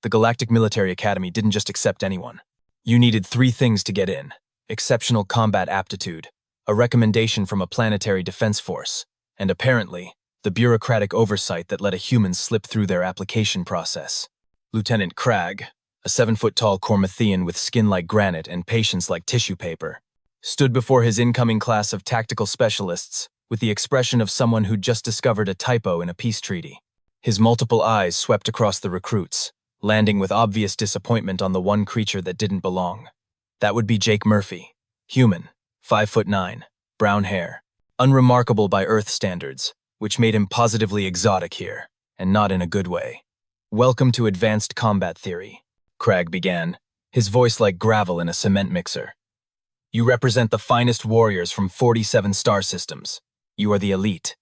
The Galactic Military Academy didn't just accept anyone. You needed 3 things to get in: exceptional combat aptitude, a recommendation from a planetary defense force, and apparently, the bureaucratic oversight that let a human slip through their application process. Lieutenant Cragg, a 7-foot-tall Cormathian with skin like granite and patience like tissue paper, stood before his incoming class of tactical specialists with the expression of someone who'd just discovered a typo in a peace treaty. His multiple eyes swept across the recruits, landing with obvious disappointment on the one creature that didn't belong. That would be Jake Murphy, human, 5'9", brown hair, unremarkable by Earth standards, which made him positively exotic here, and not in a good way. "Welcome to Advanced Combat Theory," Cragg began, his voice like gravel in a cement mixer. "You represent the finest warriors from 47 star systems. You are the elite."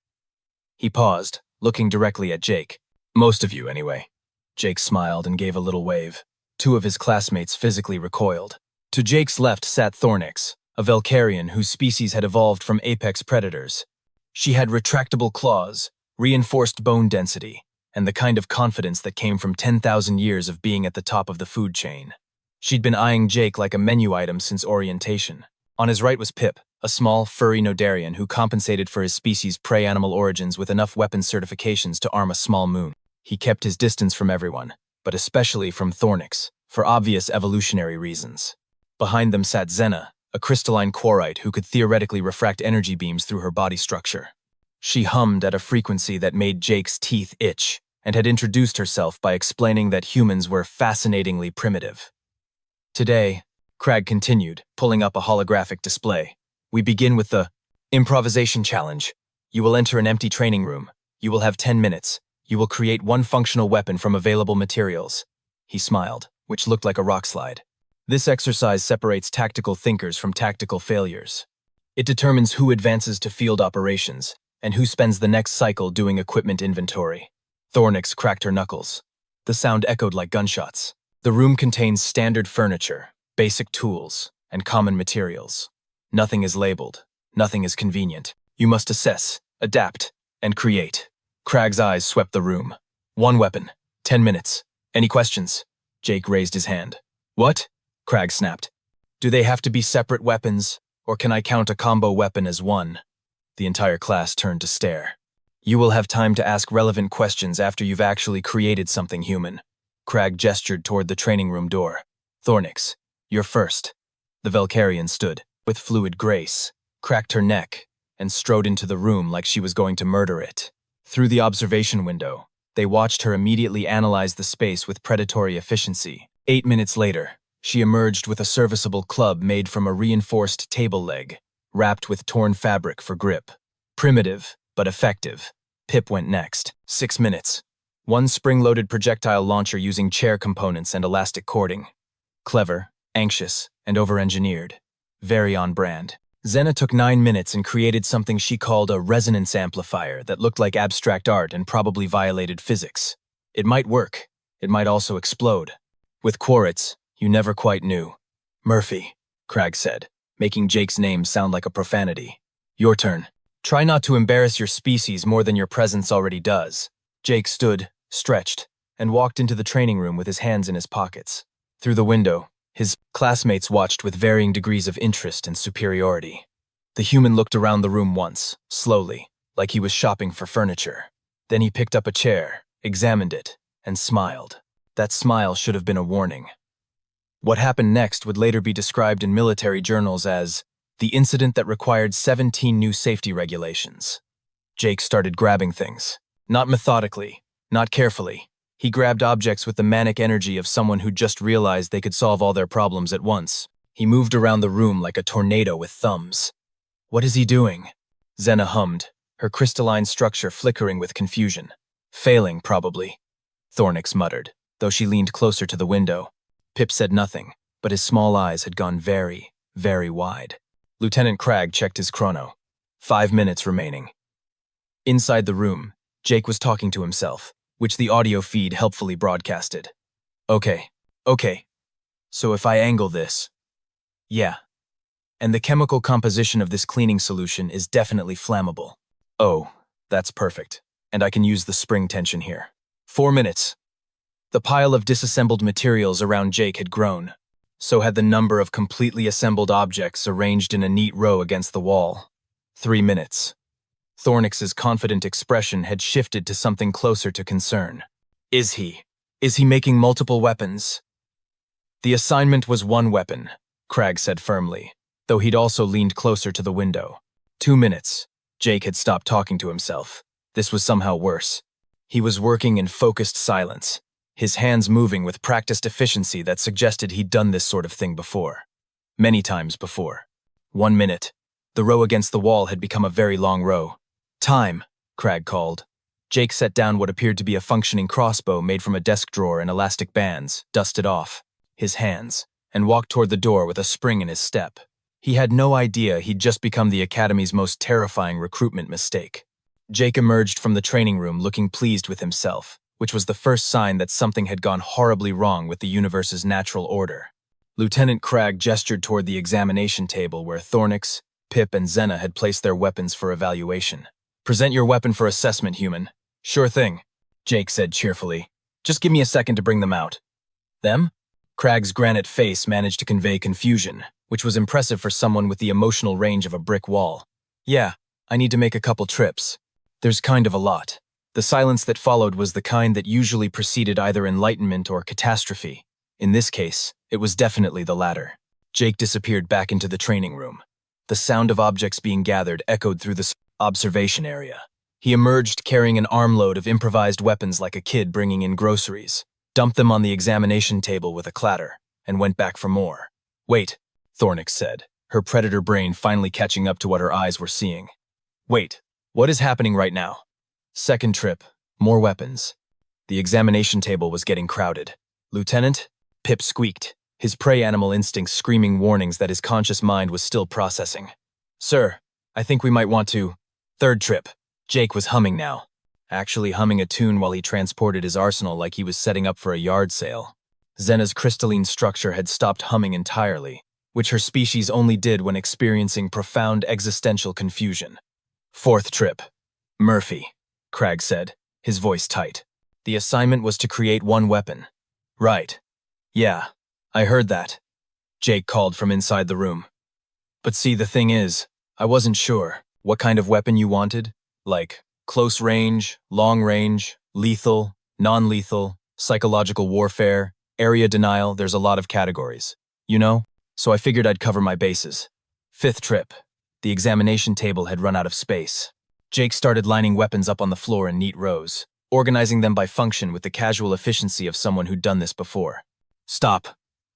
He paused, looking directly at Jake. "Most of you, anyway." Jake smiled and gave a little wave. 2 of his classmates physically recoiled. To Jake's left sat Thornix, a Velcarian whose species had evolved from apex predators. She had retractable claws, reinforced bone density, and the kind of confidence that came from 10,000 years of being at the top of the food chain. She'd been eyeing Jake like a menu item since orientation. On his right was Pip, a small, furry Nodarian who compensated for his species' prey animal origins with enough weapons certifications to arm a small moon. He kept his distance from everyone, but especially from Thornix, for obvious evolutionary reasons. Behind them sat Xena, a crystalline quarite who could theoretically refract energy beams through her body structure. She hummed at a frequency that made Jake's teeth itch, and had introduced herself by explaining that humans were fascinatingly primitive. "Today," Cragg continued, pulling up a holographic display, "we begin with the improvisation challenge. You will enter an empty training room. You will have 10 minutes. You will create 1 functional weapon from available materials." He smiled, which looked like a rock slide. "This exercise separates tactical thinkers from tactical failures. It determines who advances to field operations, and who spends the next cycle doing equipment inventory." Thornix cracked her knuckles. The sound echoed like gunshots. "The room contains standard furniture, basic tools, and common materials. Nothing is labeled. Nothing is convenient. You must assess, adapt, and create." Cragg's eyes swept the room. 1 weapon, 10 minutes. Any questions?" Jake raised his hand. "What?" Cragg snapped. "Do they have to be separate weapons, or can I count a combo weapon as 1? The entire class turned to stare. "You will have time to ask relevant questions after you've actually created something human." Cragg gestured toward the training room door. "Thornix, you're first." The Velcarian stood, with fluid grace, cracked her neck, and strode into the room like she was going to murder it. Through the observation window, they watched her immediately analyze the space with predatory efficiency. 8 minutes later, she emerged with a serviceable club made from a reinforced table leg, wrapped with torn fabric for grip. Primitive, but effective. Pip went next. 6 minutes. 1 spring-loaded projectile launcher using chair components and elastic cording. Clever, anxious, and over-engineered. Very on brand. Xena took 9 minutes and created something she called a resonance amplifier that looked like abstract art and probably violated physics. It might work. It might also explode. With Quaritz, you never quite knew. "Murphy," Cragg said, making Jake's name sound like a profanity. "Your turn. Try not to embarrass your species more than your presence already does." Jake stood, stretched, and walked into the training room with his hands in his pockets. Through the window, his classmates watched with varying degrees of interest and superiority. The human looked around the room once, slowly, like he was shopping for furniture. Then he picked up a chair, examined it, and smiled. That smile should have been a warning. What happened next would later be described in military journals as the incident that required 17 new safety regulations. Jake started grabbing things. Not methodically, not carefully. He grabbed objects with the manic energy of someone who just realized they could solve all their problems at once. He moved around the room like a tornado with thumbs. "What is he doing?" Xena hummed, her crystalline structure flickering with confusion. "Failing, probably," Thornix muttered, though she leaned closer to the window. Pip said nothing, but his small eyes had gone very, very wide. Lieutenant Cragg checked his chrono. 5 minutes remaining. Inside the room, Jake was talking to himself, which the audio feed helpfully broadcasted. Okay. So if I angle this... Yeah. And the chemical composition of this cleaning solution is definitely flammable. Oh, that's perfect. And I can use the spring tension here. 4 minutes. The pile of disassembled materials around Jake had grown. So had the number of completely assembled objects arranged in a neat row against the wall. 3 minutes. Thornix's confident expression had shifted to something closer to concern. Is he making multiple weapons? The assignment was one weapon, Cragg said firmly, though he'd also leaned closer to the window. 2 minutes. Jake had stopped talking to himself. This was somehow worse. He was working in focused silence, his hands moving with practiced efficiency that suggested he'd done this sort of thing before. Many times before. 1 minute. The row against the wall had become a very long row. Time, Cragg called. Jake set down what appeared to be a functioning crossbow made from a desk drawer and elastic bands, dusted off his hands, and walked toward the door with a spring in his step. He had no idea he'd just become the Academy's most terrifying recruitment mistake. Jake emerged from the training room looking pleased with himself, which was the first sign that something had gone horribly wrong with the universe's natural order. Lieutenant Cragg gestured toward the examination table where Thornix, Pip, and Xena had placed their weapons for evaluation. Present your weapon for assessment, human. Sure thing, Jake said cheerfully. Just give me a second to bring them out. Them? Cragg's granite face managed to convey confusion, which was impressive for someone with the emotional range of a brick wall. Yeah, I need to make a couple trips. There's kind of a lot. The silence that followed was the kind that usually preceded either enlightenment or catastrophe. In this case, it was definitely the latter. Jake disappeared back into the training room. The sound of objects being gathered echoed through the observation area. He emerged carrying an armload of improvised weapons like a kid bringing in groceries, dumped them on the examination table with a clatter, and went back for more. Wait, Thornix said, her predator brain finally catching up to what her eyes were seeing. Wait, what is happening right now? Second trip, more weapons. The examination table was getting crowded. Lieutenant? Pip squeaked, his prey animal instincts screaming warnings that his conscious mind was still processing. Sir, I think we might want to… Third trip. Jake was humming now. Actually humming a tune while he transported his arsenal like he was setting up for a yard sale. Xena's crystalline structure had stopped humming entirely, which her species only did when experiencing profound existential confusion. Fourth trip. Murphy, Cragg said, his voice tight. The assignment was to create one weapon. Right. Yeah, I heard that, Jake called from inside the room. But see, the thing is, I wasn't sure what kind of weapon you wanted. Like, close range, long range, lethal, non-lethal, psychological warfare, area denial, there's a lot of categories. You know? So I figured I'd cover my bases. Fifth trip. The examination table had run out of space. Jake started lining weapons up on the floor in neat rows, organizing them by function with the casual efficiency of someone who'd done this before. Stop,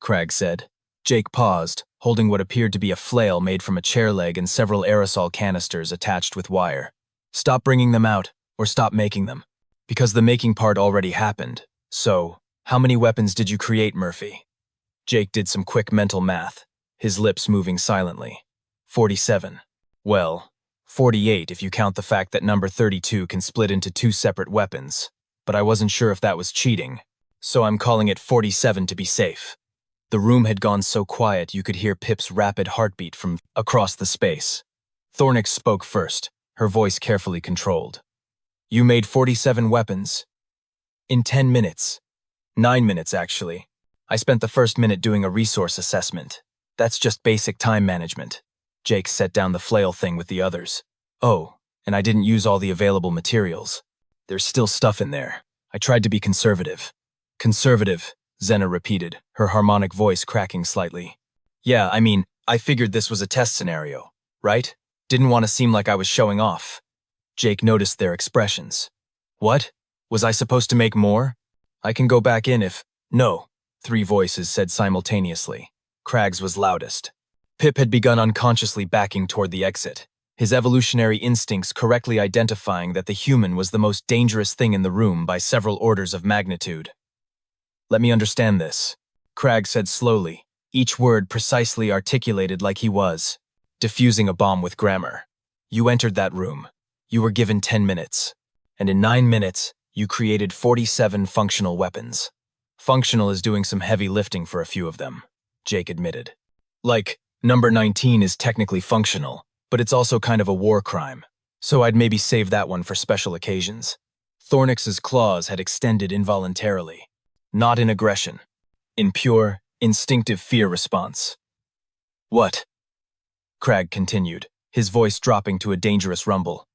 Cragg said. Jake paused, holding what appeared to be a flail made from a chair leg and several aerosol canisters attached with wire. Stop bringing them out, or stop making them. Because the making part already happened. So, how many weapons did you create, Murphy? Jake did some quick mental math, his lips moving silently. 47. Well, 48 if you count the fact that number 32 can split into 2 separate weapons. But I wasn't sure if that was cheating, so I'm calling it 47 to be safe. The room had gone so quiet you could hear Pip's rapid heartbeat from across the space. Thornix spoke first, her voice carefully controlled. You made 47 weapons. In 10 minutes. 9 minutes, actually. I spent the first minute doing a resource assessment. That's just basic time management. Jake set down the flail thing with the others. Oh, and I didn't use all the available materials. There's still stuff in there. I tried to be conservative. Conservative, Xena repeated, her harmonic voice cracking slightly. Yeah, I mean, I figured this was a test scenario, right? Didn't want to seem like I was showing off. Jake noticed their expressions. What? Was I supposed to make more? I can go back in if… No, 3 voices said simultaneously. Cragg's was loudest. Pip had begun unconsciously backing toward the exit, his evolutionary instincts correctly identifying that the human was the most dangerous thing in the room by several orders of magnitude. Let me understand this, Cragg said slowly, each word precisely articulated like he was, diffusing a bomb with grammar. You entered that room. You were given 10 minutes. And in 9 minutes, you created 47 functional weapons. Functional is doing some heavy lifting for a few of them, Jake admitted. Like, number 19 is technically functional, but it's also kind of a war crime. So I'd maybe save that one for special occasions. Thornix's claws had extended involuntarily. not in aggression. In pure, instinctive fear response. What? Crag continued, his voice dropping to a dangerous rumble.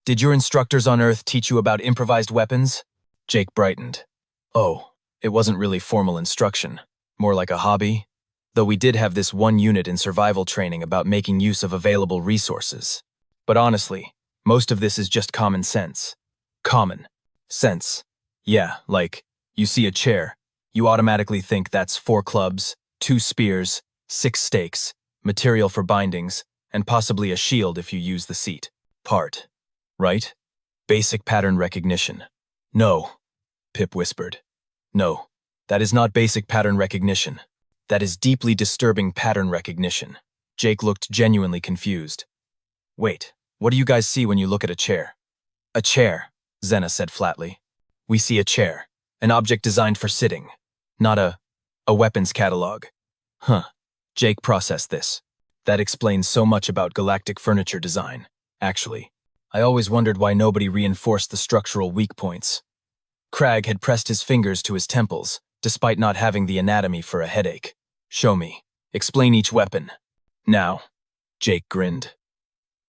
Did your instructors on Earth teach you about improvised weapons? Jake brightened. Oh, it wasn't really formal instruction, more like a hobby. Though we did have this one unit in survival training about making use of available resources. But honestly, most of this is just common sense. Common sense. Yeah, like, you see a chair, you automatically think that's 4 clubs, 2 spears, 6 stakes, material for bindings, and possibly a shield if you use the seat part. Right? Basic pattern recognition. No, Pip whispered. No, that is not basic pattern recognition. That is deeply disturbing pattern recognition. Jake looked genuinely confused. Wait, what do you guys see when you look at a chair? A chair, Zena said flatly. We see a chair, an object designed for sitting, not a weapons catalog. Huh. Jake processed this. That explains so much about galactic furniture design, actually. I always wondered why nobody reinforced the structural weak points. Crag had pressed his fingers to his temples, despite not having the anatomy for a headache. Show me. Explain each weapon. Now. Jake grinned.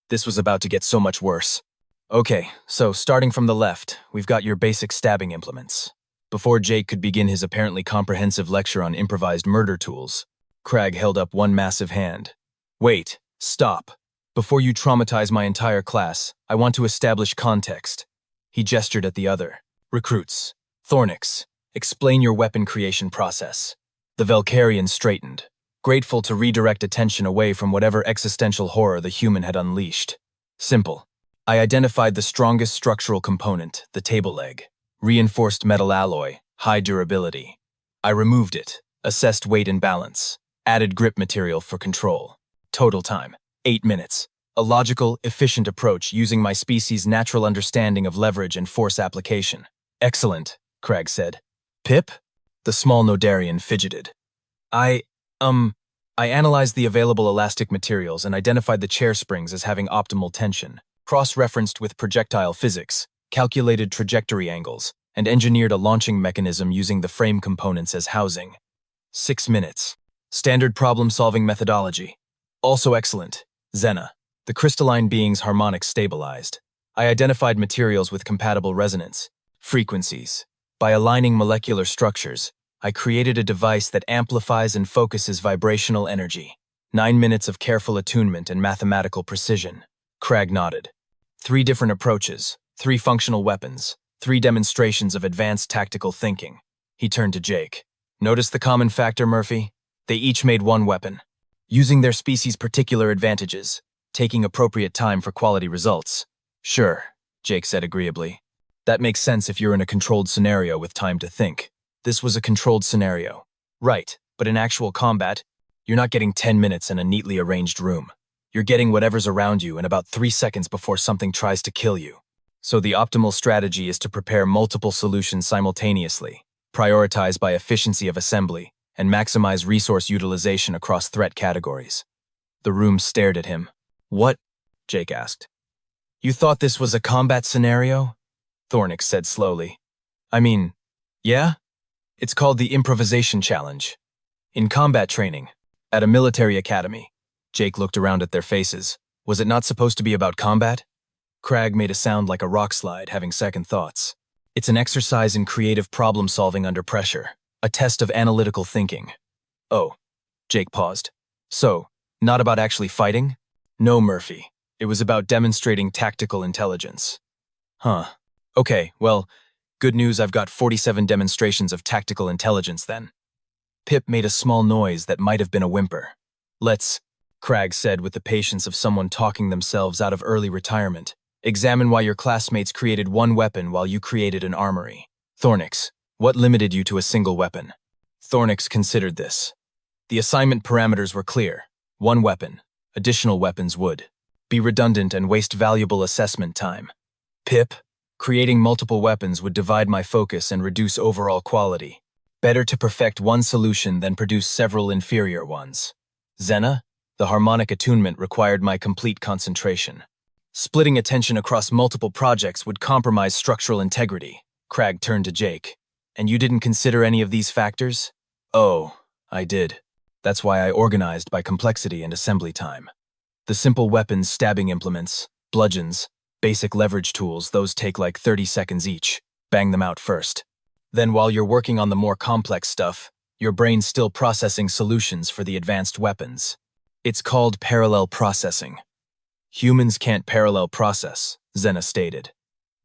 This was about to get so much worse. Okay, so starting from the left, we've got your basic stabbing implements. Before Jake could begin his apparently comprehensive lecture on improvised murder tools, Crag held up one massive hand. Wait, stop. Before you traumatize my entire class, I want to establish context. He gestured at the other. Recruits. Thornix. Explain your weapon creation process. The Velcarian straightened, grateful to redirect attention away from whatever existential horror the human had unleashed. Simple. I identified the strongest structural component, the table leg. Reinforced metal alloy, high durability. I removed it, assessed weight and balance, added grip material for control. Total time, 8 minutes. A logical, efficient approach using my species' natural understanding of leverage and force application. Excellent, Crag said. Pip? The small Nodarian fidgeted. I analyzed the available elastic materials and identified the chair springs as having optimal tension, cross-referenced with projectile physics, calculated trajectory angles, and engineered a launching mechanism using the frame components as housing. 6 minutes. Standard problem-solving methodology. Also excellent. Zena. The crystalline being's harmonics stabilized. I identified materials with compatible resonance, frequencies. By aligning molecular structures, I created a device that amplifies and focuses vibrational energy. 9 minutes of careful attunement and mathematical precision. Crag nodded. 3 different approaches, 3 functional weapons, 3 demonstrations of advanced tactical thinking. He turned to Jake. Notice the common factor, Murphy? They each made 1 weapon, using their species' particular advantages, taking appropriate time for quality results. Sure, Jake said agreeably. That makes sense if you're in a controlled scenario with time to think. This was a controlled scenario. Right, but in actual combat, you're not getting 10 minutes in a neatly arranged room. You're getting whatever's around you in about 3 seconds before something tries to kill you. So the optimal strategy is to prepare multiple solutions simultaneously, prioritize by efficiency of assembly, and maximize resource utilization across threat categories. The room stared at him. What? Jake asked. You thought this was a combat scenario? Thornix said slowly. I mean, yeah? It's called the Improvisation Challenge. In combat training, at a military academy. Jake looked around at their faces. Was it not supposed to be about combat? Crag made a sound like a rock slide, having second thoughts. It's an exercise in creative problem-solving under pressure, a test of analytical thinking. Oh, Jake paused. So, not about actually fighting? No, Murphy. It was about demonstrating tactical intelligence. Huh. Okay, well, good news, I've got 47 demonstrations of tactical intelligence then. Pip made a small noise that might have been a whimper. Let's, Crag said with the patience of someone talking themselves out of early retirement, examine why your classmates created 1 weapon while you created an armory. Thornix, what limited you to a single weapon? Thornix considered this. The assignment parameters were clear. 1 weapon. Additional weapons would be redundant and waste valuable assessment time. Pip, creating multiple weapons would divide my focus and reduce overall quality. Better to perfect 1 solution than produce several inferior ones. Zena, the harmonic attunement required my complete concentration. Splitting attention across multiple projects would compromise structural integrity. Crag turned to Jake. And you didn't consider any of these factors? Oh, I did. That's why I organized by complexity and assembly time. The simple weapons, stabbing implements, bludgeons, basic leverage tools, those take like 30 seconds each. Bang them out first. Then while you're working on the more complex stuff, your brain's still processing solutions for the advanced weapons. It's called parallel processing. Humans can't parallel process, Zena stated.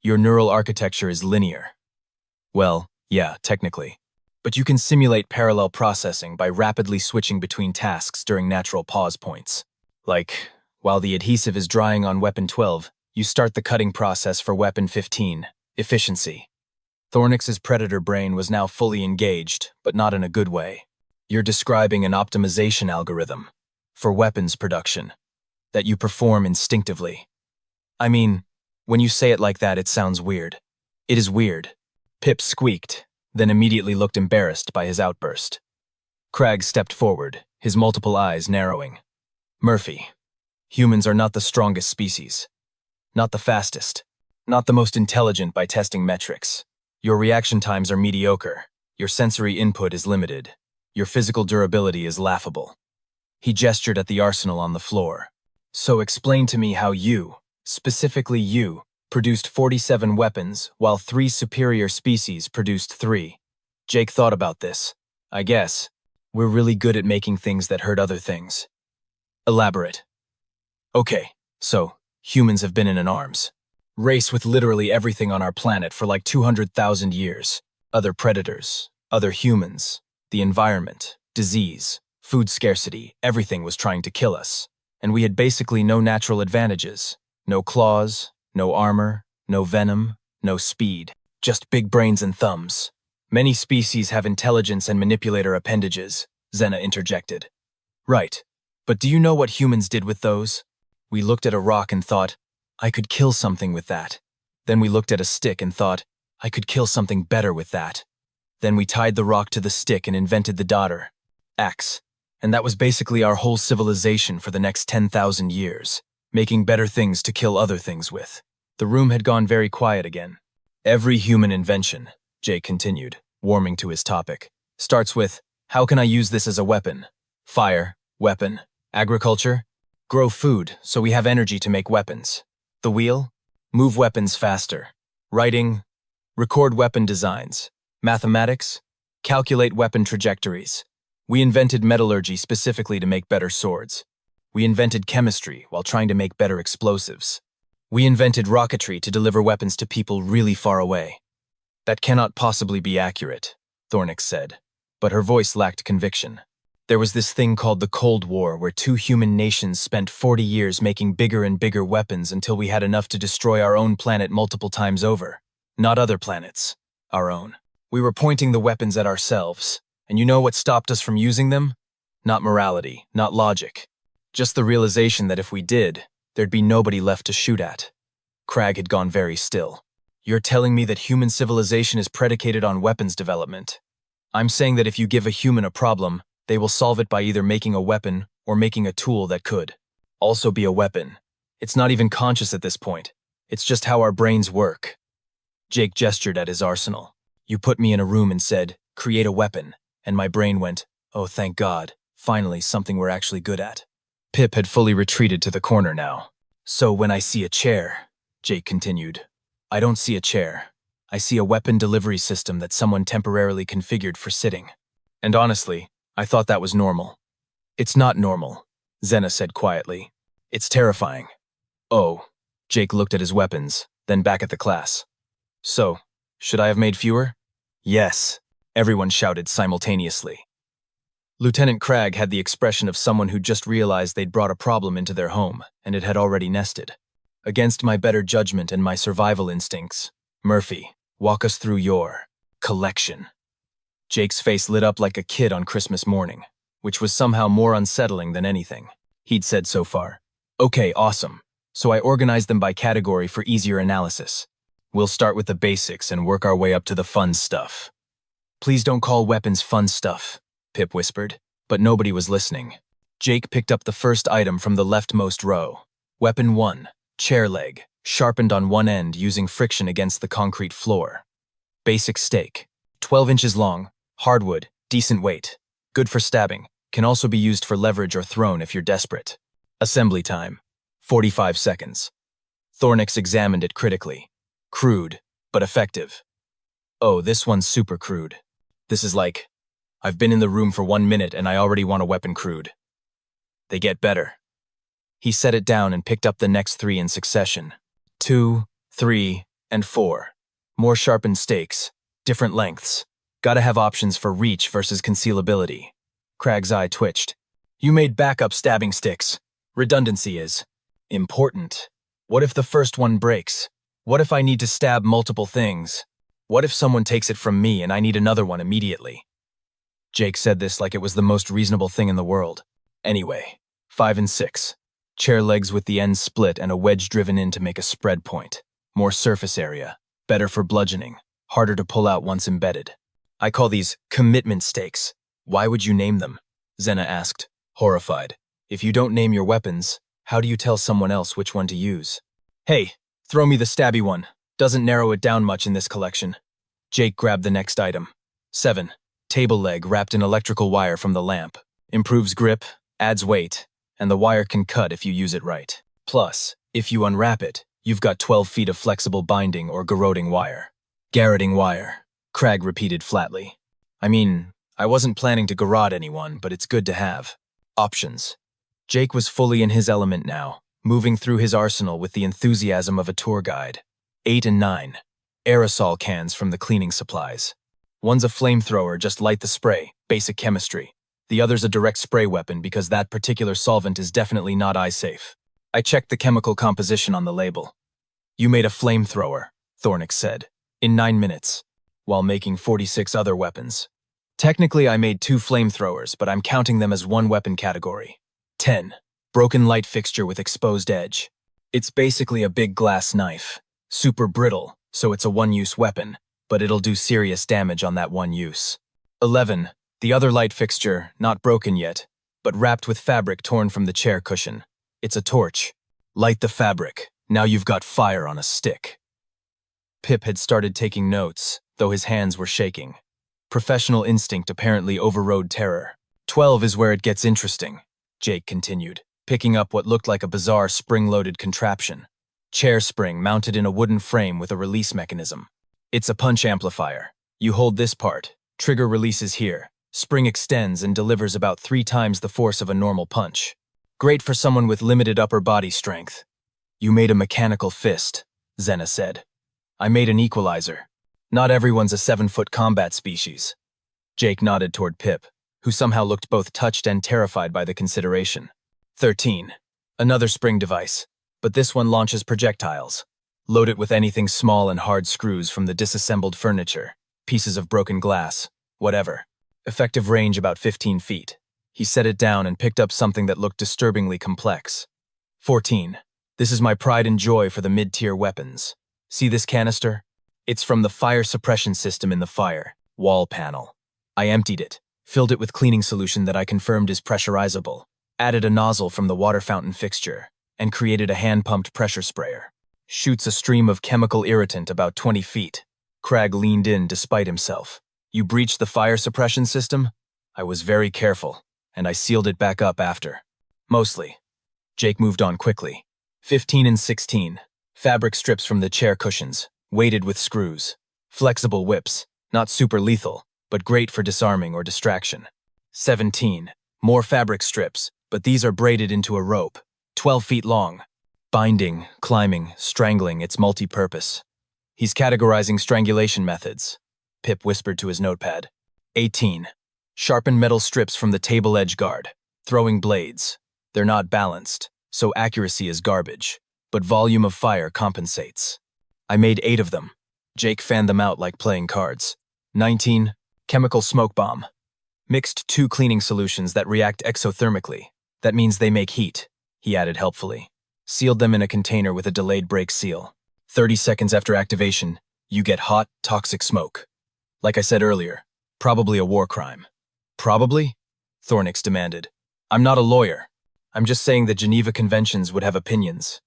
Your neural architecture is linear. Well, yeah, technically. But you can simulate parallel processing by rapidly switching between tasks during natural pause points. Like, while the adhesive is drying on weapon 12, you start the cutting process for weapon 15, efficiency. Thornix's predator brain was now fully engaged, but not in a good way. You're describing an optimization algorithm for weapons production that you perform instinctively. I mean, when you say it like that, it sounds weird. It is weird. Pip squeaked, then immediately looked embarrassed by his outburst. Crag stepped forward, his multiple eyes narrowing. Murphy, humans are not the strongest species. Not the fastest. Not the most intelligent by testing metrics. Your reaction times are mediocre. Your sensory input is limited. Your physical durability is laughable. He gestured at the arsenal on the floor. So explain to me how you, specifically you, produced 47 weapons while 3 superior species produced 3. Jake thought about this. I guess. We're really good at making things that hurt other things. Elaborate. Okay, so humans have been in an arms race with literally everything on our planet for like 200,000 years. Other predators, other humans, the environment, disease, food scarcity, everything was trying to kill us. And we had basically no natural advantages. No claws, no armor, no venom, no speed. Just big brains and thumbs. Many species have intelligence and manipulator appendages, Zena interjected. Right. But do you know what humans did with those? We looked at a rock and thought, I could kill something with that. Then we looked at a stick and thought, I could kill something better with that. Then we tied the rock to the stick and invented the daughter, axe. And that was basically our whole civilization for the next 10,000 years, making better things to kill other things with. The room had gone very quiet again. Every human invention, Jake continued, warming to his topic, starts with, how can I use this as a weapon? Fire, weapon, agriculture, grow food so we have energy to make weapons. The wheel, move weapons faster. Writing, record weapon designs. Mathematics, calculate weapon trajectories. We invented metallurgy specifically to make better swords. We invented chemistry while trying to make better explosives. We invented rocketry to deliver weapons to people really far away. That cannot possibly be accurate, Thornix said, but her voice lacked conviction. There was this thing called the Cold War where 2 human nations spent 40 years making bigger and bigger weapons until we had enough to destroy our own planet multiple times over. Not other planets, our own. We were pointing the weapons at ourselves, and you know what stopped us from using them? Not morality, not logic. Just the realization that if we did, there'd be nobody left to shoot at. Crag had gone very still. You're telling me that human civilization is predicated on weapons development. I'm saying that if you give a human a problem, they will solve it by either making a weapon or making a tool that could also be a weapon. It's not even conscious at this point. It's just how our brains work. Jake gestured at his arsenal. You put me in a room and said, create a weapon, and my brain went, oh thank God, finally something we're actually good at. Pip had fully retreated to the corner now. So when I see a chair, Jake continued, I don't see a chair. I see a weapon delivery system that someone temporarily configured for sitting. And honestly, I thought that was normal. It's not normal, Zena said quietly. It's terrifying. Oh, Jake looked at his weapons, then back at the class. So, should I have made fewer? Yes, everyone shouted simultaneously. Lieutenant Crag had the expression of someone who just realized they'd brought a problem into their home, and it had already nested. Against my better judgment and my survival instincts, Murphy, walk us through your collection. Jake's face lit up like a kid on Christmas morning, which was somehow more unsettling than anything he'd said so far. Okay, awesome. So I organized them by category for easier analysis. We'll start with the basics and work our way up to the fun stuff. Please don't call weapons fun stuff, Pip whispered, but nobody was listening. Jake picked up the first item from the leftmost row. Weapon 1, chair leg, sharpened on one end using friction against the concrete floor. Basic stake. 12 inches long, hardwood, decent weight. Good for stabbing. Can also be used for leverage or thrown if you're desperate. Assembly time. 45 seconds. Thornix examined it critically. Crude, but effective. Oh, this one's super crude. This is like, I've been in the room for 1 minute and I already want a weapon crude. They get better. He set it down and picked up the next 3 in succession. 2, 3, and 4. More sharpened stakes. Different lengths. Gotta have options for reach versus concealability. Craig's eye twitched. You made backup stabbing sticks. Redundancy is important. What if the first one breaks? What if I need to stab multiple things? What if someone takes it from me and I need another one immediately? Jake said this like it was the most reasonable thing in the world. Anyway, 5 and 6. Chair legs with the ends split and a wedge driven in to make a spread point. More surface area. Better for bludgeoning. Harder to pull out once embedded. I call these commitment stakes. Why would you name them? Zena asked, horrified. If you don't name your weapons, how do you tell someone else which one to use? Hey, throw me the stabby one. Doesn't narrow it down much in this collection. Jake grabbed the next item. 7. Table leg wrapped in electrical wire from the lamp. Improves grip, adds weight, and the wire can cut if you use it right. Plus, if you unwrap it, you've got 12 feet of flexible binding or garroting wire. Garroting wire, Craig repeated flatly. I mean, I wasn't planning to garrote anyone, but it's good to have. Options. Jake was fully in his element now, moving through his arsenal with the enthusiasm of a tour guide. 8 and 9. Aerosol cans from the cleaning supplies. One's a flamethrower, just light the spray, basic chemistry. The other's a direct spray weapon because that particular solvent is definitely not eye-safe. I checked the chemical composition on the label. You made a flamethrower, Thornix said, in 9 minutes, while making 46 other weapons. Technically, I made 2 flamethrowers, but I'm counting them as one weapon category. 10. Broken light fixture with exposed edge. It's basically a big glass knife. Super brittle, so it's a one-use weapon, but it'll do serious damage on that one use. 11. The other light fixture, not broken yet, but wrapped with fabric torn from the chair cushion. It's a torch. Light the fabric. Now you've got fire on a stick. Pip had started taking notes, though his hands were shaking. Professional instinct apparently overrode terror. 12 is where it gets interesting, Jake continued, picking up what looked like a bizarre spring-loaded contraption. Chair spring mounted in a wooden frame with a release mechanism. It's a punch amplifier. You hold this part, trigger releases here, spring extends and delivers about 3 times the force of a normal punch. Great for someone with limited upper body strength. You made a mechanical fist, Zena said. I made an equalizer. Not everyone's a 7-foot combat species. Jake nodded toward Pip, who somehow looked both touched and terrified by the consideration. 13. Another spring device, but this one launches projectiles. Load it with anything small and hard screws from the disassembled furniture, pieces of broken glass, whatever. Effective range about 15 feet. He set it down and picked up something that looked disturbingly complex. 14. This is my pride and joy for the mid-tier weapons. See this canister? It's from the fire suppression system in the fire wall panel. I emptied it, filled it with cleaning solution that I confirmed is pressurizable, added a nozzle from the water fountain fixture, and created a hand-pumped pressure sprayer. Shoots a stream of chemical irritant about 20 feet. Craig leaned in despite himself. You breached the fire suppression system? I was very careful, and I sealed it back up after. Mostly. Jake moved on quickly. 15 and 16. Fabric strips from the chair cushions, weighted with screws. Flexible whips, not super lethal, but great for disarming or distraction. 17. More fabric strips, but these are braided into a rope, 12 feet long. Binding, climbing, strangling, it's multi-purpose. He's categorizing strangulation methods, Pip whispered to his notepad. 18. Sharpened metal strips from the table edge guard, throwing blades. They're not balanced, so accuracy is garbage, but volume of fire compensates. I made 8 of them. Jake fanned them out like playing cards. 19. Chemical smoke bomb. Mixed 2 cleaning solutions that react exothermically. That means they make heat, he added helpfully. Sealed them in a container with a delayed break seal. 30 seconds after activation, you get hot, toxic smoke. Like I said earlier, probably a war crime. Probably? Thornix demanded. I'm not a lawyer. I'm just saying that Geneva Conventions would have opinions.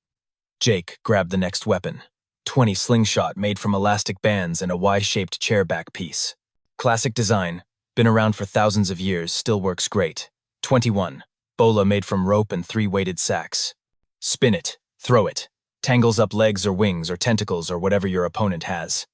Jake grabbed the next weapon. 20 slingshot made from elastic bands and a Y-shaped chair back piece. Classic design, been around for thousands of years, still works great. 21. Bola made from rope and 3 weighted sacks. Spin it, throw it. Tangles up legs or wings or tentacles or whatever your opponent has.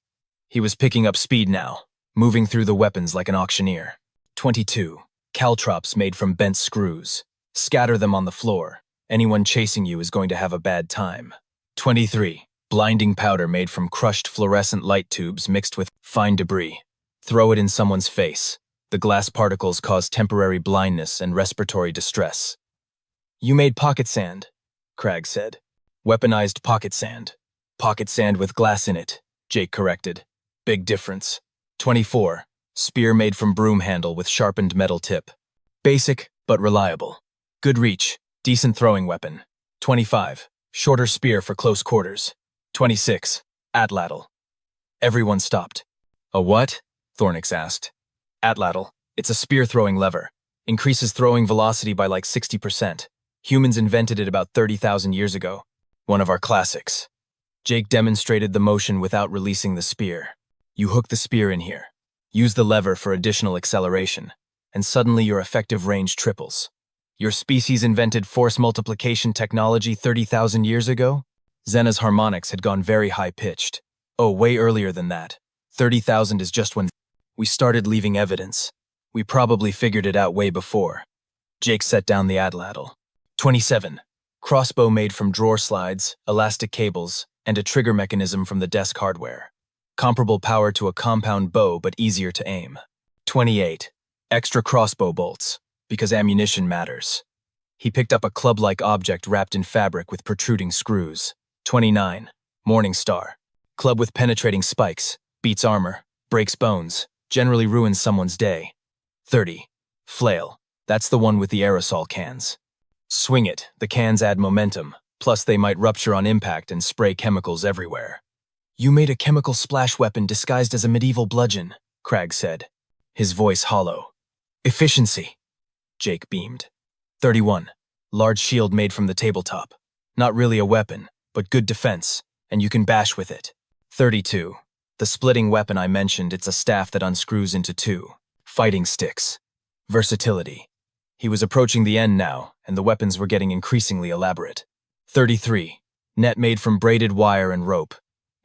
He was picking up speed now, moving through the weapons like an auctioneer. 22. Caltrops made from bent screws. Scatter them on the floor. Anyone chasing you is going to have a bad time. 23. Blinding powder made from crushed fluorescent light tubes mixed with fine debris. Throw it in someone's face. The glass particles cause temporary blindness and respiratory distress. You made pocket sand, Cragg said. Weaponized pocket sand. Pocket sand with glass in it, Jake corrected. Big difference. 24. Spear made from broom handle with sharpened metal tip. Basic, but reliable. Good reach, decent throwing weapon. 25. Shorter spear for close quarters. 26. Atlatl. Everyone stopped. A what? Thornix asked. Atlatl. It's a spear-throwing lever. Increases throwing velocity by like 60%. Humans invented it about 30,000 years ago. One of our classics. Jake demonstrated the motion without releasing the spear. You hook the spear in here. Use the lever for additional acceleration, and suddenly your effective range triples. Your species invented force multiplication technology 30,000 years ago? Zena's harmonics had gone very high-pitched. Oh, way earlier than that. 30,000 is just when we started leaving evidence. We probably figured it out way before. Jake set down the Atlatl. 27. Crossbow made from drawer slides, elastic cables, and a trigger mechanism from the desk hardware. Comparable power to a compound bow, but easier to aim. 28. Extra crossbow bolts, because ammunition matters. He picked up a club-like object wrapped in fabric with protruding screws. 29. Morningstar. Club with penetrating spikes, beats armor, breaks bones, generally ruins someone's day. 30. Flail. That's the one with the aerosol cans. Swing it, the cans add momentum, plus they might rupture on impact and spray chemicals everywhere. You made a chemical splash weapon disguised as a medieval bludgeon, Cragg said, his voice hollow. Efficiency. Jake beamed. 31. Large shield made from the tabletop. Not really a weapon, but good defense, and you can bash with it. 32. The splitting weapon I mentioned, it's a staff that unscrews into 2. Fighting sticks. Versatility. He was approaching the end now, and the weapons were getting increasingly elaborate. 33. Net made from braided wire and rope.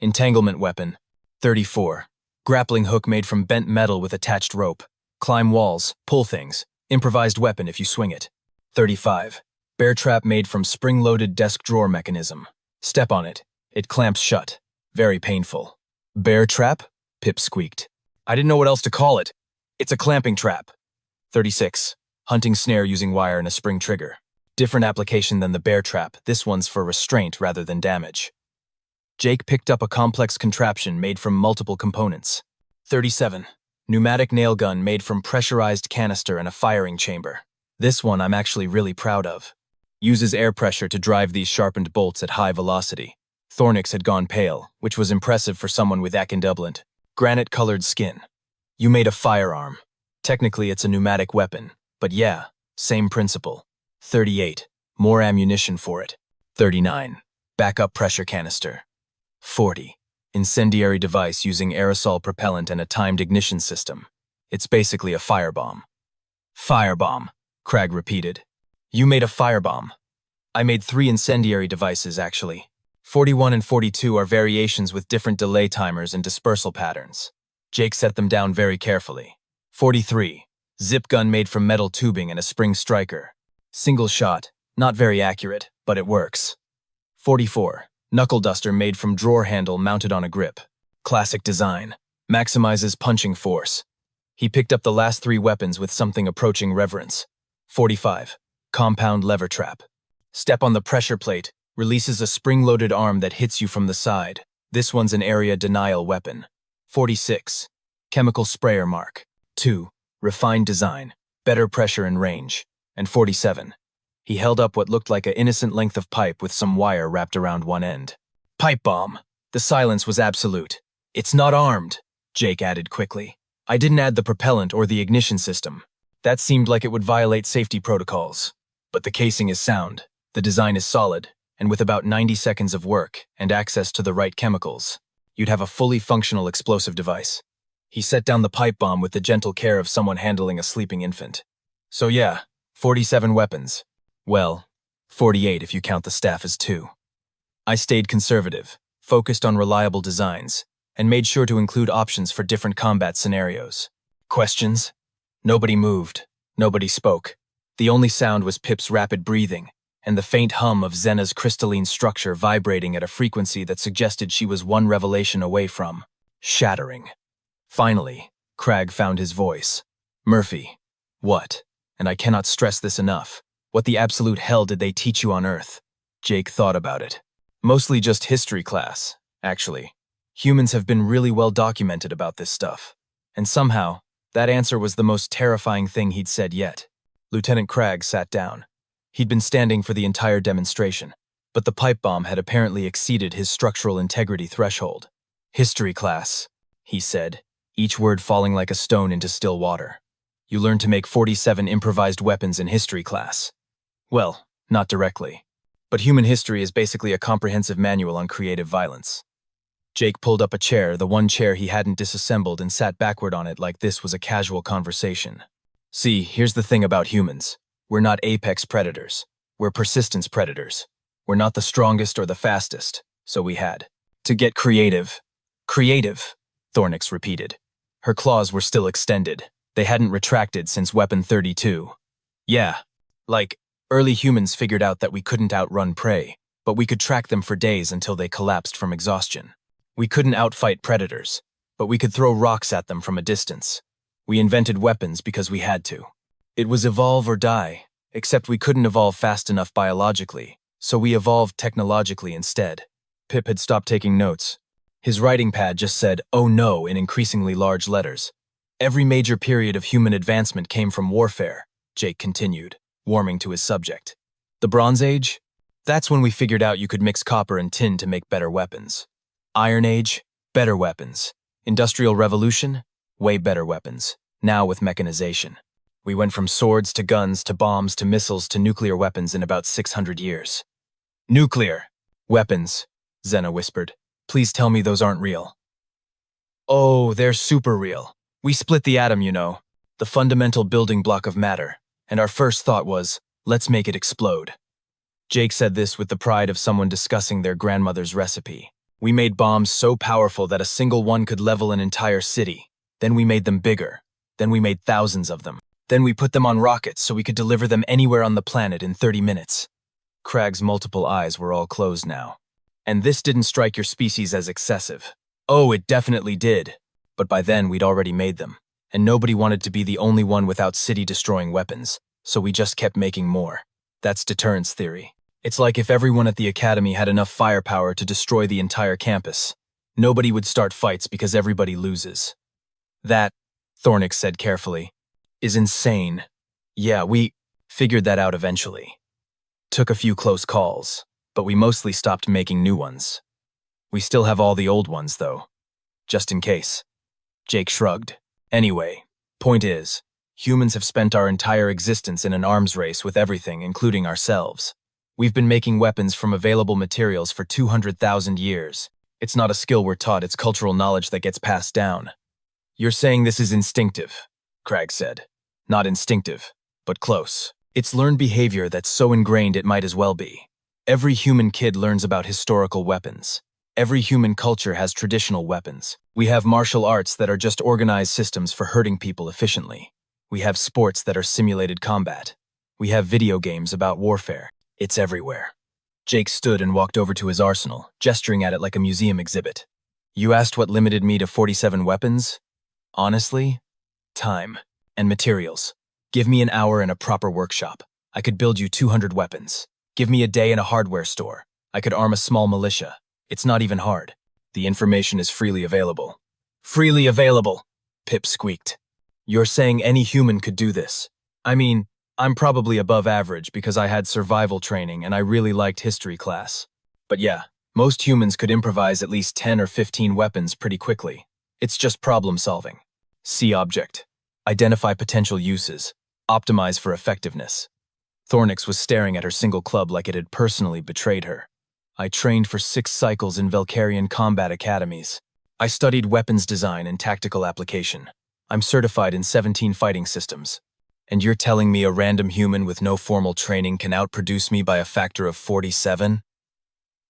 Entanglement weapon. 34. Grappling hook made from bent metal with attached rope. Climb walls, pull things. Improvised weapon if you swing it. 35. Bear trap made from spring-loaded desk drawer mechanism. Step on it. It clamps shut. Very painful. Bear trap? Pip squeaked. I didn't know what else to call it. It's a clamping trap. 36. Hunting snare using wire and a spring trigger. Different application than the bear trap. This one's for restraint rather than damage. Jake picked up a complex contraption made from multiple components. 37. Pneumatic nail gun made from pressurized canister and a firing chamber. This one I'm actually really proud of. Uses air pressure to drive these sharpened bolts at high velocity. Thornix had gone pale, which was impressive for someone with Akindublant. Granite-colored skin. You made a firearm. Technically it's a pneumatic weapon, but yeah, same principle. 38. More ammunition for it. 39. Backup pressure canister. 40. Incendiary device using aerosol propellant and a timed ignition system. It's basically a firebomb. Firebomb, Cragg repeated. You made a firebomb. I made 3 incendiary devices, actually. 41 and 42 are variations with different delay timers and dispersal patterns. Jake set them down very carefully. 43. Zip gun made from metal tubing and a spring striker. Single shot, not very accurate, but it works. 44. Knuckle duster made from drawer handle mounted on a grip. Classic design. Maximizes punching force. He picked up the last 3 weapons with something approaching reverence. 45. Compound lever trap. Step on the pressure plate, releases a spring-loaded arm that hits you from the side. This one's an area denial weapon. 46. Chemical sprayer mark. 2. Refined design. Better pressure and range. And 47. He held up what looked like an innocent length of pipe with some wire wrapped around one end. Pipe bomb. The silence was absolute. It's not armed, Jake added quickly. I didn't add the propellant or the ignition system. That seemed like it would violate safety protocols. But the casing is sound, the design is solid, and with about 90 seconds of work and access to the right chemicals, you'd have a fully functional explosive device. He set down the pipe bomb with the gentle care of someone handling a sleeping infant. So yeah, 47 weapons. Well, 48 if you count the staff as 2. I stayed conservative, focused on reliable designs, and made sure to include options for different combat scenarios. Questions? Nobody moved. Nobody spoke. The only sound was Pip's rapid breathing, and the faint hum of Xena's crystalline structure vibrating at a frequency that suggested she was one revelation away from shattering. Finally, Crag found his voice. Murphy. What? And I cannot stress this enough. What the absolute hell did they teach you on Earth? Jake thought about it. Mostly just history class, actually. Humans have been really well documented about this stuff. And somehow, that answer was the most terrifying thing he'd said yet. Lieutenant Crag sat down. He'd been standing for the entire demonstration, but the pipe bomb had apparently exceeded his structural integrity threshold. History class, he said, each word falling like a stone into still water. You learned to make 47 improvised weapons in history class. Well, not directly. But human history is basically a comprehensive manual on creative violence. Jake pulled up a chair, the one chair he hadn't disassembled, and sat backward on it like this was a casual conversation. See, here's the thing about humans. We're not apex predators. We're persistence predators. We're not the strongest or the fastest, so we had to get creative. Creative, Thornix repeated. Her claws were still extended. They hadn't retracted since Weapon 32. Yeah, like, early humans figured out that we couldn't outrun prey, but we could track them for days until they collapsed from exhaustion. We couldn't outfight predators, but we could throw rocks at them from a distance. We invented weapons because we had to. It was evolve or die, except we couldn't evolve fast enough biologically, so we evolved technologically instead. Pip had stopped taking notes. His writing pad just said, "Oh no," in increasingly large letters. Every major period of human advancement came from warfare, Jake continued, warming to his subject. The Bronze Age? That's when we figured out you could mix copper and tin to make better weapons. Iron Age? Better weapons. Industrial Revolution? Way better weapons. Now with mechanization. We went from swords to guns to bombs to missiles to nuclear weapons in about 600 years. Nuclear weapons, Xena whispered. Please tell me those aren't real. Oh, they're super real. We split the atom, you know, the fundamental building block of matter, and our first thought was, let's make it explode. Jake said this with the pride of someone discussing their grandmother's recipe. We made bombs so powerful that a single one could level an entire city. Then we made them bigger. Then we made thousands of them. Then we put them on rockets so we could deliver them anywhere on the planet in 30 minutes. Crag's multiple eyes were all closed now. And this didn't strike your species as excessive. Oh, it definitely did. But by then we'd already made them. And nobody wanted to be the only one without city-destroying weapons, so we just kept making more. That's deterrence theory. It's like if everyone at the academy had enough firepower to destroy the entire campus. Nobody would start fights because everybody loses. That, Thornix said carefully, is insane. Yeah, we figured that out eventually. Took a few close calls, but we mostly stopped making new ones. We still have all the old ones, though. Just in case. Jake shrugged. Anyway, point is, humans have spent our entire existence in an arms race with everything, including ourselves. We've been making weapons from available materials for 200,000 years. It's not a skill we're taught, it's cultural knowledge that gets passed down. You're saying this is instinctive, Crag said. Not instinctive, but close. It's learned behavior that's so ingrained it might as well be. Every human kid learns about historical weapons. Every human culture has traditional weapons. We have martial arts that are just organized systems for hurting people efficiently. We have sports that are simulated combat. We have video games about warfare. It's everywhere. Jake stood and walked over to his arsenal, gesturing at it like a museum exhibit. You asked what limited me to 47 weapons? Honestly? Time. And materials. Give me an hour in a proper workshop. I could build you 200 weapons. Give me a day in a hardware store. I could arm a small militia. It's not even hard. The information is freely available. Freely available, Pip squeaked. You're saying any human could do this? I mean, I'm probably above average because I had survival training and I really liked history class. But yeah, most humans could improvise at least 10 or 15 weapons pretty quickly. It's just problem solving. See object. Identify potential uses. Optimize for effectiveness. Thornix was staring at her single club like it had personally betrayed her. I trained for 6 cycles in Valkyrian combat academies. I studied weapons design and tactical application. I'm certified in 17 fighting systems. And you're telling me a random human with no formal training can outproduce me by a factor of 47?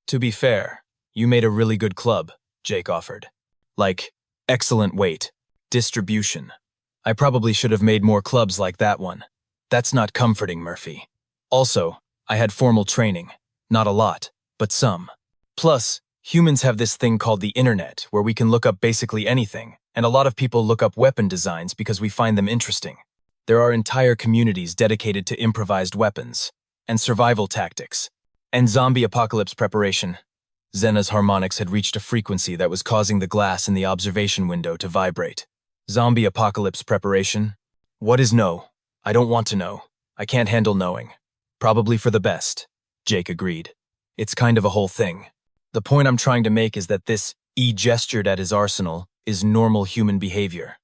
To be fair, you made a really good club, Jake offered. Like, excellent weight, distribution. I probably should have made more clubs like that one. That's not comforting, Murphy. Also, I had formal training. Not a lot, but some. Plus, humans have this thing called the internet where we can look up basically anything, and a lot of people look up weapon designs because we find them interesting. There are entire communities dedicated to improvised weapons, and survival tactics, and zombie apocalypse preparation. Zena's harmonics had reached a frequency that was causing the glass in the observation window to vibrate. Zombie apocalypse preparation? What is no? I don't want to know. I can't handle knowing. Probably for the best, Jake agreed. It's kind of a whole thing. The point I'm trying to make is that this E gestured at his arsenal is normal human behavior.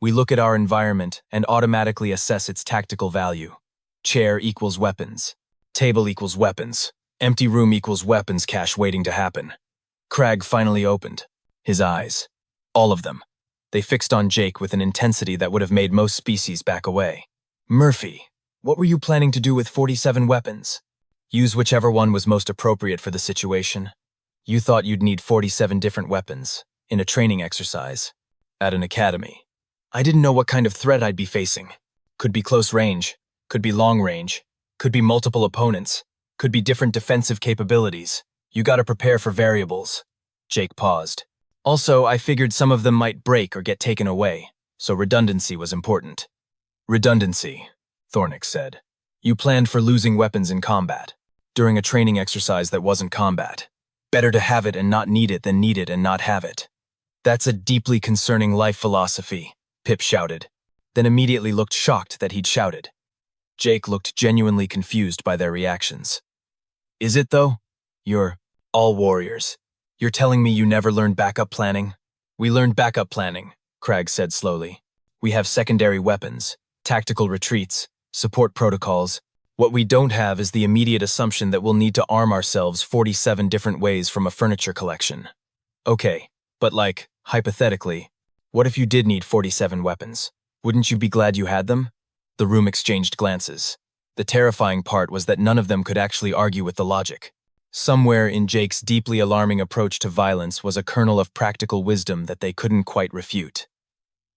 We look at our environment and automatically assess its tactical value. Chair equals weapons. Table equals weapons. Empty room equals weapons cache waiting to happen. Crag finally opened. His eyes. All of them. They fixed on Jake with an intensity that would have made most species back away. Murphy, what were you planning to do with 47 weapons? Use whichever one was most appropriate for the situation. You thought you'd need 47 different weapons, in a training exercise, at an academy. I didn't know what kind of threat I'd be facing. Could be close range, could be long range, could be multiple opponents, could be different defensive capabilities. You gotta prepare for variables. Jake paused. Also, I figured some of them might break or get taken away, so redundancy was important. Redundancy, Thornix said. You planned for losing weapons in combat, during a training exercise that wasn't combat. Better to have it and not need it than need it and not have it. That's a deeply concerning life philosophy, Pip shouted, then immediately looked shocked that he'd shouted. Jake looked genuinely confused by their reactions. Is it, though? You're all warriors. You're telling me you never learned backup planning? We learned backup planning, Crag said slowly. We have secondary weapons, tactical retreats, support protocols. What we don't have is the immediate assumption that we'll need to arm ourselves 47 different ways from a furniture collection. Okay, but like, hypothetically, what if you did need 47 weapons? Wouldn't you be glad you had them? The room exchanged glances. The terrifying part was that none of them could actually argue with the logic. Somewhere in Jake's deeply alarming approach to violence was a kernel of practical wisdom that they couldn't quite refute.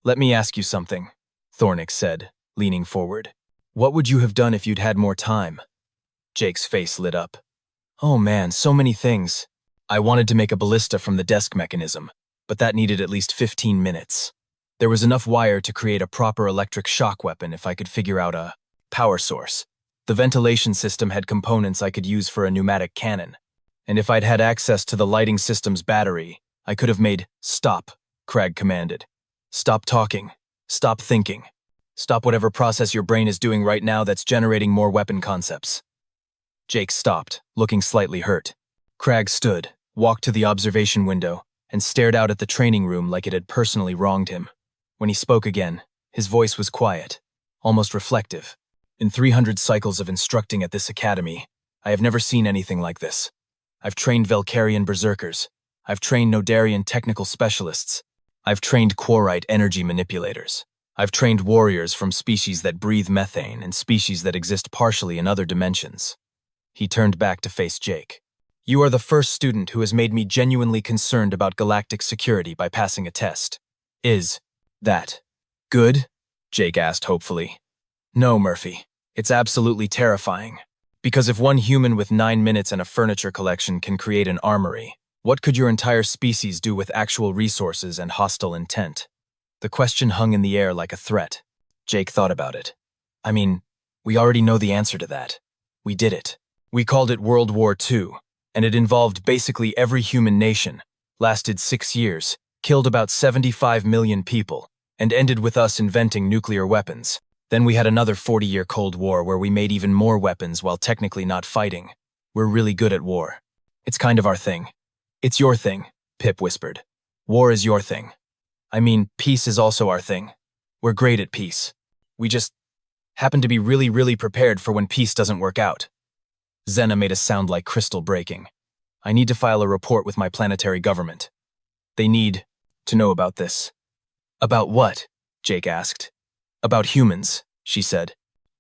Let me ask you something, Thornix said, leaning forward. What would you have done if you'd had more time? Jake's face lit up. Oh man, so many things. I wanted to make a ballista from the desk mechanism, but that needed at least 15 minutes. There was enough wire to create a proper electric shock weapon if I could figure out a power source. The ventilation system had components I could use for a pneumatic cannon, and if I'd had access to the lighting system's battery, I could have made stop, Crag commanded. Stop talking. Stop thinking. Stop whatever process your brain is doing right now that's generating more weapon concepts. Jake stopped, looking slightly hurt. Crag stood, walked to the observation window, and stared out at the training room like it had personally wronged him. When he spoke again, his voice was quiet, almost reflective. In 300 cycles of instructing at this academy, I have never seen anything like this. I've trained Velkarian berserkers. I've trained Nodarian technical specialists. I've trained Quarite energy manipulators. I've trained warriors from species that breathe methane and species that exist partially in other dimensions. He turned back to face Jake. You are the first student who has made me genuinely concerned about galactic security by passing a test. Is that good? Jake asked hopefully. No, Murphy. It's absolutely terrifying. Because if one human with 9 minutes and a furniture collection can create an armory, what could your entire species do with actual resources and hostile intent? The question hung in the air like a threat. Jake thought about it. I mean, we already know the answer to that. We did it. We called it World War II, and it involved basically every human nation, lasted 6 years, killed about 75 million people, and ended with us inventing nuclear weapons. Then we had another 40-year Cold War where we made even more weapons while technically not fighting. We're really good at war. It's kind of our thing. It's your thing, Pip whispered. War is your thing. I mean, peace is also our thing. We're great at peace. We just happen to be really, really prepared for when peace doesn't work out. Zena made a sound like crystal breaking. I need to file a report with my planetary government. They need to know about this. About what? Jake asked. About humans, she said.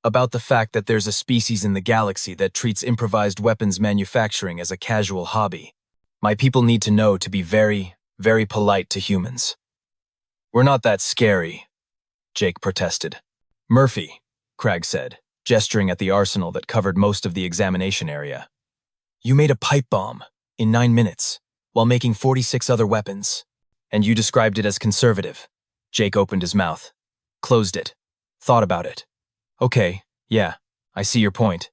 About the fact that there's a species in the galaxy that treats improvised weapons manufacturing as a casual hobby. My people need to know to be very, very polite to humans. We're not that scary, Jake protested. Murphy, Cragg said, gesturing at the arsenal that covered most of the examination area. You made a pipe bomb in 9 minutes, while making 46 other weapons. And you described it as conservative. Jake opened his mouth, closed it, thought about it. Okay, yeah, I see your point.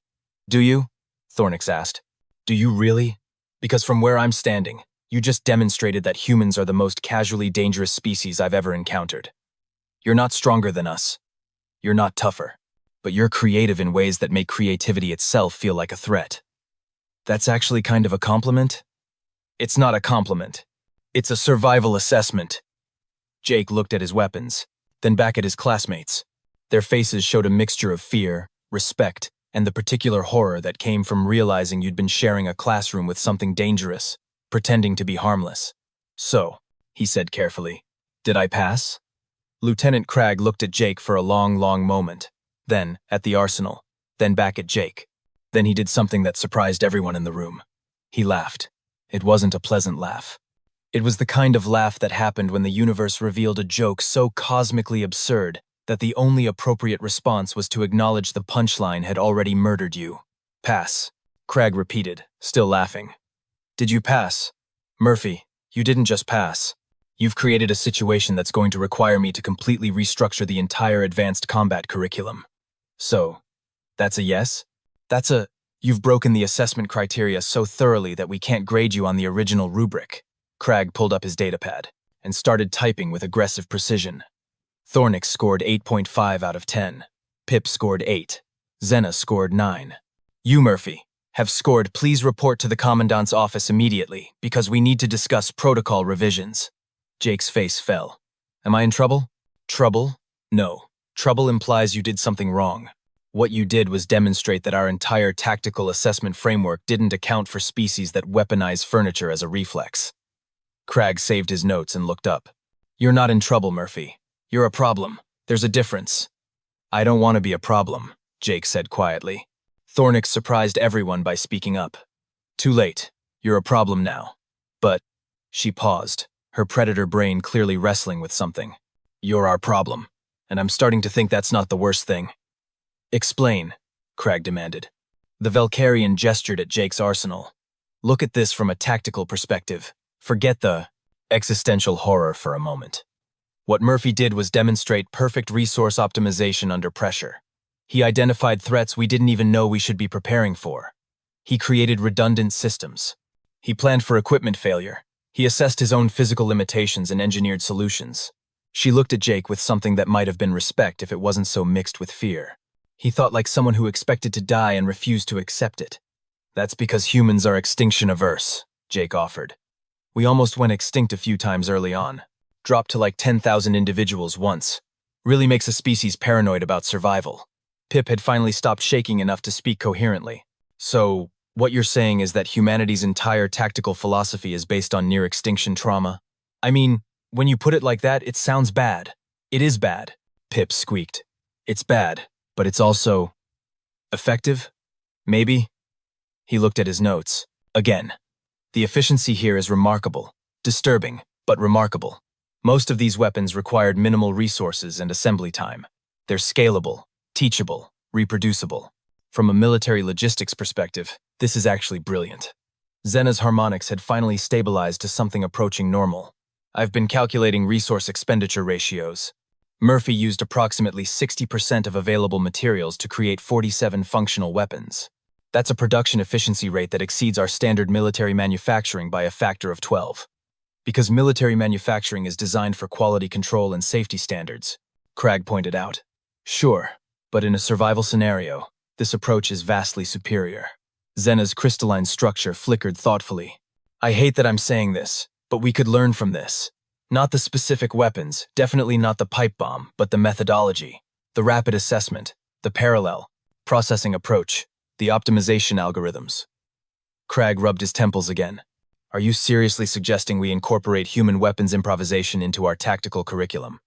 Do you? Thornix asked. Do you really? Because from where I'm standing, you just demonstrated that humans are the most casually dangerous species I've ever encountered. You're not stronger than us. You're not tougher. But you're creative in ways that make creativity itself feel like a threat. That's actually kind of a compliment? It's not a compliment. It's a survival assessment. Jake looked at his weapons, then back at his classmates. Their faces showed a mixture of fear, respect, and the particular horror that came from realizing you'd been sharing a classroom with something dangerous, pretending to be harmless. So, he said carefully, did I pass? Lieutenant Cragg looked at Jake for a long, long moment, then at the arsenal, then back at Jake. Then he did something that surprised everyone in the room. He laughed. It wasn't a pleasant laugh. It was the kind of laugh that happened when the universe revealed a joke so cosmically absurd that the only appropriate response was to acknowledge the punchline had already murdered you. Pass, Cragg repeated, still laughing. Did you pass? Murphy, you didn't just pass. You've created a situation that's going to require me to completely restructure the entire advanced combat curriculum. So, that's a yes? You've broken the assessment criteria so thoroughly that we can't grade you on the original rubric. Cragg pulled up his datapad and started typing with aggressive precision. Thornix scored 8.5 out of 10. Pip scored 8. Zena scored 9. You, Murphy, have scored. Please report to the Commandant's office immediately, because we need to discuss protocol revisions. Jake's face fell. Am I in trouble? Trouble? No. Trouble implies you did something wrong. What you did was demonstrate that our entire tactical assessment framework didn't account for species that weaponize furniture as a reflex. Cragg saved his notes and looked up. You're not in trouble, Murphy. You're a problem. There's a difference. I don't want to be a problem, Jake said quietly. Thornix surprised everyone by speaking up. Too late. You're a problem now. But, she paused, her predator brain clearly wrestling with something. You're our problem, and I'm starting to think that's not the worst thing. Explain, Cragg demanded. The Valkyrian gestured at Jake's arsenal. Look at this from a tactical perspective. Forget the existential horror for a moment. What Murphy did was demonstrate perfect resource optimization under pressure. He identified threats we didn't even know we should be preparing for. He created redundant systems. He planned for equipment failure. He assessed his own physical limitations and engineered solutions. She looked at Jake with something that might have been respect if it wasn't so mixed with fear. He thought like someone who expected to die and refused to accept it. That's because humans are extinction averse, Jake offered. We almost went extinct a few times early on. Dropped to like 10,000 individuals once. Really makes a species paranoid about survival. Pip had finally stopped shaking enough to speak coherently. So, what you're saying is that humanity's entire tactical philosophy is based on near-extinction trauma? I mean, when you put it like that, it sounds bad. It is bad, Pip squeaked. It's bad, but it's also effective? Maybe? He looked at his notes. Again. The efficiency here is remarkable. Disturbing, but remarkable. Most of these weapons required minimal resources and assembly time. They're scalable, teachable, reproducible. From a military logistics perspective, this is actually brilliant. Zena's harmonics had finally stabilized to something approaching normal. I've been calculating resource expenditure ratios. Murphy used approximately 60% of available materials to create 47 functional weapons. That's a production efficiency rate that exceeds our standard military manufacturing by a factor of 12. Because military manufacturing is designed for quality control and safety standards, Cragg pointed out. Sure, but in a survival scenario, this approach is vastly superior. Zena's crystalline structure flickered thoughtfully. I hate that I'm saying this, but we could learn from this. Not the specific weapons, definitely not the pipe bomb, but the methodology, the rapid assessment, the parallel processing approach, the optimization algorithms. Cragg rubbed his temples again. Are you seriously suggesting we incorporate human weapons improvisation into our tactical curriculum?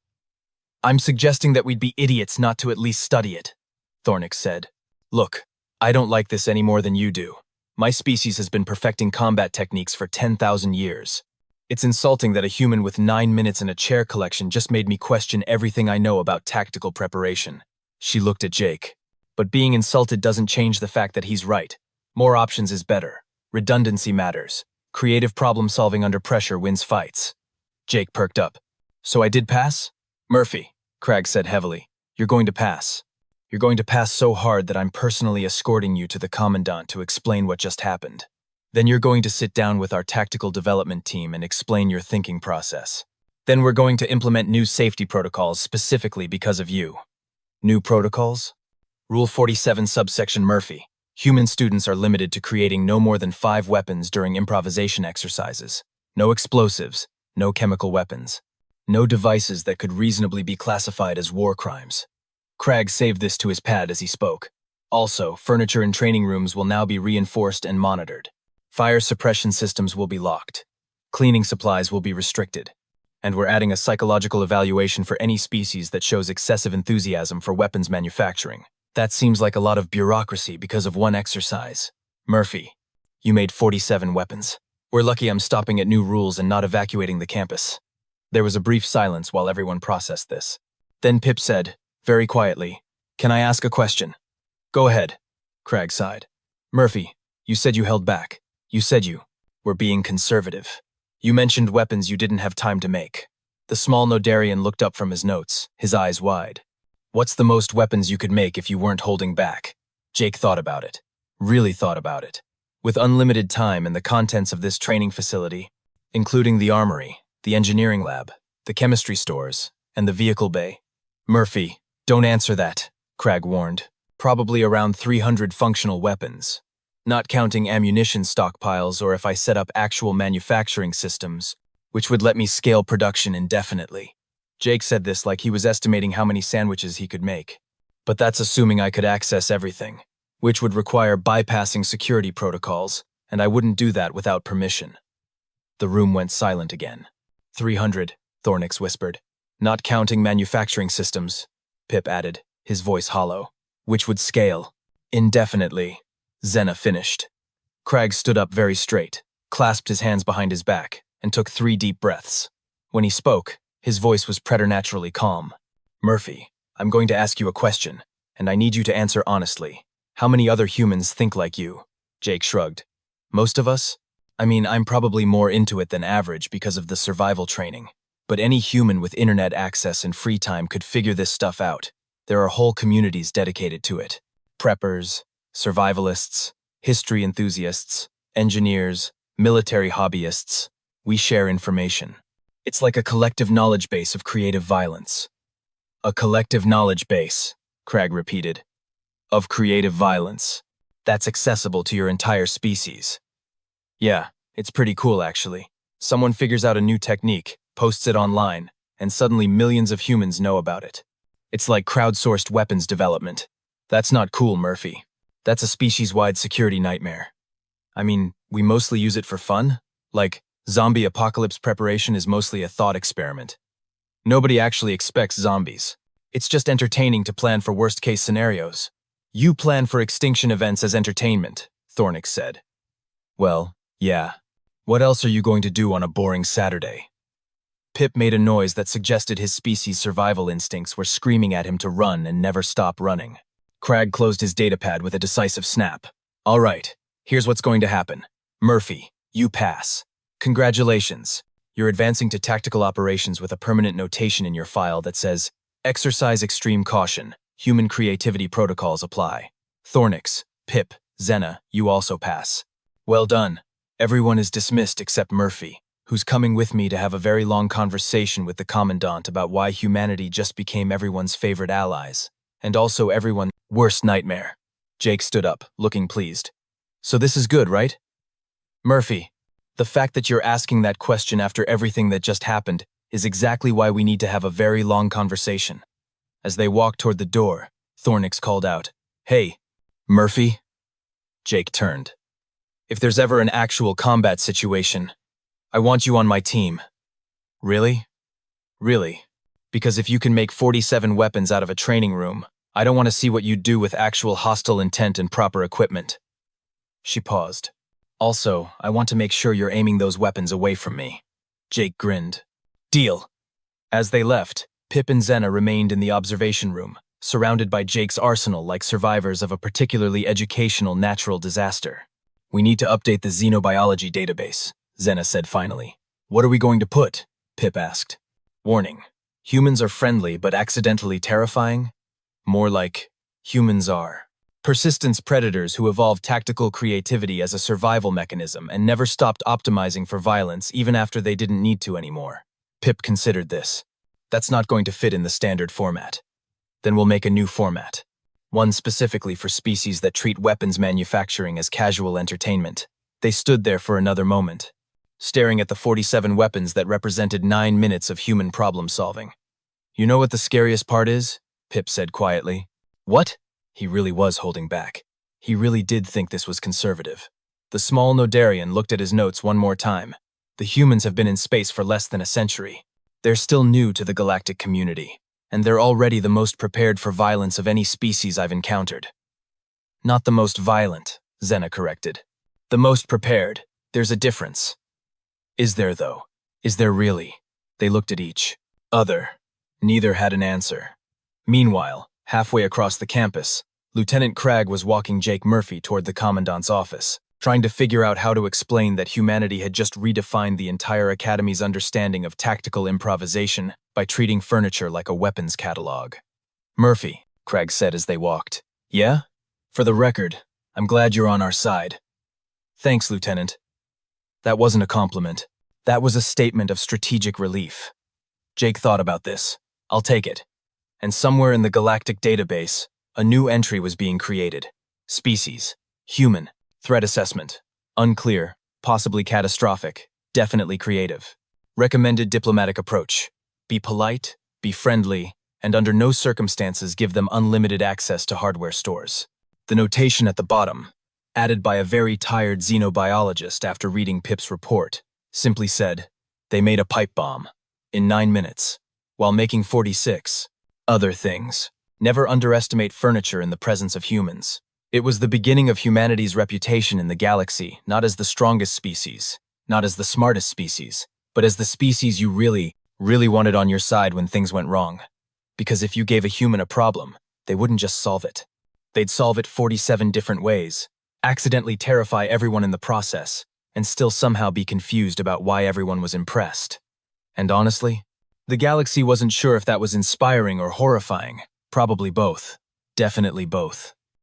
I'm suggesting that we'd be idiots not to at least study it, Thornix said. Look, I don't like this any more than you do. My species has been perfecting combat techniques for 10,000 years. It's insulting that a human with 9 minutes in a chair collection just made me question everything I know about tactical preparation. She looked at Jake. But being insulted doesn't change the fact that he's right. More options is better. Redundancy matters. Creative problem-solving under pressure wins fights. Jake perked up. So I did pass? Murphy, Cragg said heavily. You're going to pass. You're going to pass so hard that I'm personally escorting you to the Commandant to explain what just happened. Then you're going to sit down with our tactical development team and explain your thinking process. Then we're going to implement new safety protocols specifically because of you. New protocols? Rule 47 subsection Murphy. Human students are limited to creating no more than 5 weapons during improvisation exercises. No explosives, no chemical weapons. No devices that could reasonably be classified as war crimes. Cragg saved this to his pad as he spoke. Also, furniture in training rooms will now be reinforced and monitored. Fire suppression systems will be locked. Cleaning supplies will be restricted. And we're adding a psychological evaluation for any species that shows excessive enthusiasm for weapons manufacturing. That seems like a lot of bureaucracy because of one exercise. Murphy, you made 47 weapons. We're lucky I'm stopping at new rules and not evacuating the campus. There was a brief silence while everyone processed this. Then Pip said, very quietly, "Can I ask a question?" "Go ahead," Cragg sighed. "Murphy, you said you held back. You said you were being conservative. You mentioned weapons you didn't have time to make." The small Nodarian looked up from his notes, his eyes wide. "What's the most weapons you could make if you weren't holding back?" Jake thought about it. Really thought about it. With unlimited time and the contents of this training facility, including the armory, the engineering lab, the chemistry stores, and the vehicle bay. "Murphy, don't answer that," Cragg warned. "Probably around 300 functional weapons. Not counting ammunition stockpiles or if I set up actual manufacturing systems, which would let me scale production indefinitely." Jake said this like he was estimating how many sandwiches he could make. "But that's assuming I could access everything, which would require bypassing security protocols, and I wouldn't do that without permission." The room went silent again. 300, Thornix whispered. "Not counting manufacturing systems," Pip added, his voice hollow. "Which would scale indefinitely," Zena finished. Cragg stood up very straight, clasped his hands behind his back, and took 3 deep breaths. When he spoke, his voice was preternaturally calm. "Murphy, I'm going to ask you a question, and I need you to answer honestly. How many other humans think like you?" Jake shrugged. "Most of us? I mean, I'm probably more into it than average because of the survival training. But any human with internet access and free time could figure this stuff out. There are whole communities dedicated to it. Preppers, survivalists, history enthusiasts, engineers, military hobbyists. We share information. It's like a collective knowledge base of creative violence." "A collective knowledge base," Cragg repeated. "Of creative violence. That's accessible to your entire species." "Yeah, it's pretty cool actually. Someone figures out a new technique, posts it online, and suddenly millions of humans know about it. It's like crowdsourced weapons development. That's not cool, Murphy. That's a species-wide security nightmare. I mean, we mostly use it for fun. Like, zombie apocalypse preparation is mostly a thought experiment. Nobody actually expects zombies. It's just entertaining to plan for worst-case scenarios. You plan for extinction events as entertainment," Thornix said. "Well, yeah. What else are you going to do on a boring Saturday?" Pip made a noise that suggested his species' survival instincts were screaming at him to run and never stop running. Cragg closed his datapad with a decisive snap. "All right, here's what's going to happen. Murphy, you pass. Congratulations. You're advancing to tactical operations with a permanent notation in your file that says, 'Exercise extreme caution. Human creativity protocols apply.' Thornix, Pip, Zena, you also pass. Well done. Everyone is dismissed except Murphy, who's coming with me to have a very long conversation with the Commandant about why humanity just became everyone's favorite allies, and also everyone's worst nightmare." Jake stood up, looking pleased. "So this is good, right?" "Murphy, the fact that you're asking that question after everything that just happened is exactly why we need to have a very long conversation." As they walked toward the door, Thornix called out, "Hey, Murphy?" Jake turned. If there's ever an actual combat situation, I want you on my team. Really? Really? Because if you can make 47 weapons out of a training room, I don't want to see what you do with actual hostile intent and proper equipment. She paused. Also, I want to make sure you're aiming those weapons away from me. Jake grinned. Deal. As they left, Pip and Xena remained in the observation room, surrounded by Jake's arsenal like survivors of a particularly educational natural disaster. We need to update the xenobiology database, Xena said finally. What are we going to put? Pip asked. Warning. Humans are friendly but accidentally terrifying? More like, humans are. Persistence predators who evolved tactical creativity as a survival mechanism and never stopped optimizing for violence even after they didn't need to anymore. Pip considered this. That's not going to fit in the standard format. Then we'll make a new format. One specifically for species that treat weapons manufacturing as casual entertainment. They stood there for another moment, staring at the 47 weapons that represented 9 minutes of human problem solving. You know what the scariest part is? Pip said quietly. What? He really was holding back. He really did think this was conservative. The small Nodarian looked at his notes one more time. The humans have been in space for less than a century. They're still new to the galactic community, and they're already the most prepared for violence of any species I've encountered. Not the most violent, Xena corrected. The most prepared. There's a difference. Is there, though? Is there really? They looked at each other. Neither had an answer. Meanwhile, halfway across the campus, Lieutenant Cragg was walking Jake Murphy toward the Commandant's office, trying to figure out how to explain that humanity had just redefined the entire Academy's understanding of tactical improvisation by treating furniture like a weapons catalog. Murphy, Cragg said as they walked. Yeah? For the record, I'm glad you're on our side. Thanks, Lieutenant. That wasn't a compliment. That was a statement of strategic relief. Jake thought about this. I'll take it. And somewhere in the galactic database, a new entry was being created. Species. Human. Threat assessment. Unclear. Possibly catastrophic. Definitely creative. Recommended diplomatic approach. Be polite, be friendly, and under no circumstances give them unlimited access to hardware stores. The notation at the bottom, added by a very tired xenobiologist after reading Pip's report, simply said, they made a pipe bomb. In 9 minutes. While making 46. Other things. Never underestimate furniture in the presence of humans. It was the beginning of humanity's reputation in the galaxy, not as the strongest species, not as the smartest species, but as the species you really wanted on your side when things went wrong. Because if you gave a human a problem, they wouldn't just solve it. They'd solve it 47 different ways, accidentally terrify everyone in the process, and still somehow be confused about why everyone was impressed. And honestly, the galaxy wasn't sure if that was inspiring or horrifying. Probably both. Definitely both.